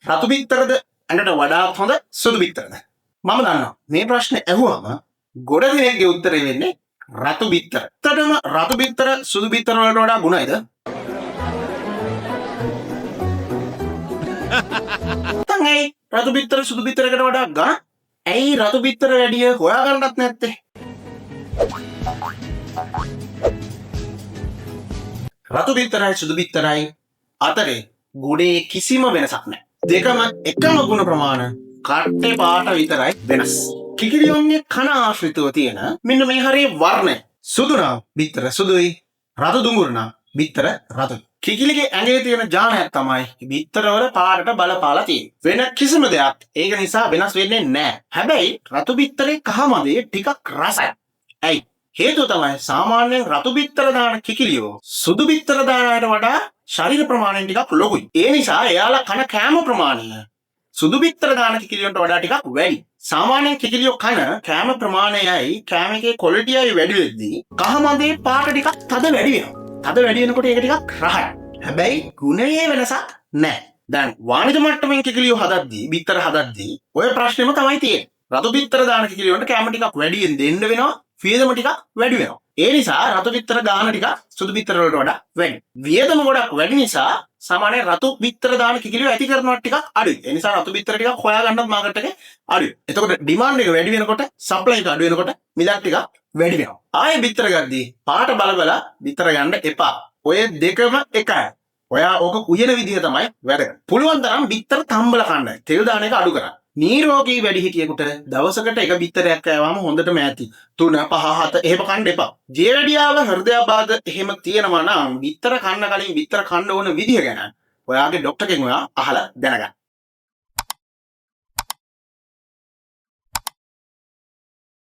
රතු බිත්තරද ඇඟට වඩාත් හොඳ සුදු බිත්තරද? මම දන්නවා මේ ප්‍රශ්නේ ඇහුවම ගොඩ දෙනෙක්ගේ උත්තරේ වෙන්නේ රතු බිත්තර. ඇත්තටම රතු බිත්තර සුදු බිත්තර වලට වඩා ගුණයිද? නැත්නම් ඇයි රතු බිත්තර සුදු බිත්තරකට වඩා ගන්න? ඇයි රතු බිත්තර වැඩිය හොයාගන්නත් නැත්තේ? රතු බිත්තරයි සුදු බිත්තරයි අතරේ ගුණේ කිසිම වෙනසක් නැහැ. දෙකම එකම ගුණ ප්‍රමාණ කට්ටේ පාට විතරයි වෙනස්. කිකිලියොන්ගේ කන ආශ්‍රිතව තියෙන මෙන්න මේ හරිය වර්ණය. සුදු නම් බිත්තර සුදුයි, රතු දුඹුරු නම් බිත්තර රතුයි. කිකිලිගේ ඇඟේ තියෙන ජානයක් තමයි බිත්තරවල පාටට බලපාලා තියෙන්නේ. වෙන කිසිම දෙයක් ඒක නිසා වෙනස් වෙන්නේ නැහැ. හැබැයි රතු බිත්තරේ කහ මදේ ටිකක් රසයි. ඇයි? හේතුව තමයි සාමාන්‍යයෙන් රතු බිත්තර දාන කිකිලියෝ සුදු බිත්තර දාන අයට වඩා ශරීර ප්‍රමාණයෙන් ටිකක් ලොකුයි. ඒ නිසා එයාලා කන කෑම ප්‍රමාණය සුදු බිත්තර දාන කිකිලියන්ට වඩා ටිකක් වැඩි. සාමාන්‍යයෙන් කිකිලියෝ කන කෑම ප්‍රමාණයයි කෑම එකේ ක්වොලිටියයි වැඩි වෙද්දී කහ මදේ පාට ටිකක් තද වැඩි වෙනවා. තද වැඩි වෙනකොට ඒක ටිකක් රහයි. හැබැයි ගුණයේ වෙනසක් නැහැ. දැන් වාණිජ මට්ටමින් කිකිලියෝ හදද්දී බිත්තර හදද්දී ඔය ප්‍රශ්නේම තමයි තියෙන්නේ. රතු බිත්තර දාන කිකිලියන්ට කෑම ටිකක් වැඩියෙන් දෙන්න වෙනවා. වියදම ටිකක් වැඩි වෙනවා. ඒ නිසා රතු බිත්තර ගාන ටිකක් සුදු බිත්තර වලට වඩා වැඩි. වියදම ගොඩක් වැඩි නිසා සාමාන්‍ය රතු බිත්තර දාන කිකිලියෝ ඇති කරනවා ටිකක් අඩුයි. ඒ නිසා රතු බිත්තර ටිකක් හොයාගන්නත් මාකට් එකේ අඩුයි. එතකොට ඩිමාන්ඩ් එක වැඩි වෙනකොට සප්ලයි එක අඩු වෙනකොට මිලක් ටිකක් වැඩි වෙනවා. ආයේ බිත්තර ගද්දී පාට බල බිත්තර ගන්න එපා. ඔය දෙකම එකයි. ඔයා ඕක උයන විදිහ තමයි වැඩ. පුළුවන් තරම් බිත්තර තම්බල කන්න. තෙල් දාන එක අඩු කරන්න. නීරෝගී වැඩිහිටියෙකුට දවසකට එක බිත්තරයක් කෑවම හොඳටම ඇති. 3 5 7 එහෙම කන්න එපා. ජීවැඩියාව හෘදයාබාධ එහෙම තියෙනවා නම් බිත්තර කන්න කලින් බිත්තර කන්න ඕන විදිහ ගැන ඔයාගේ ડોක්ටර් කෙනෙක් ඔයා අහලා දැනගන්න.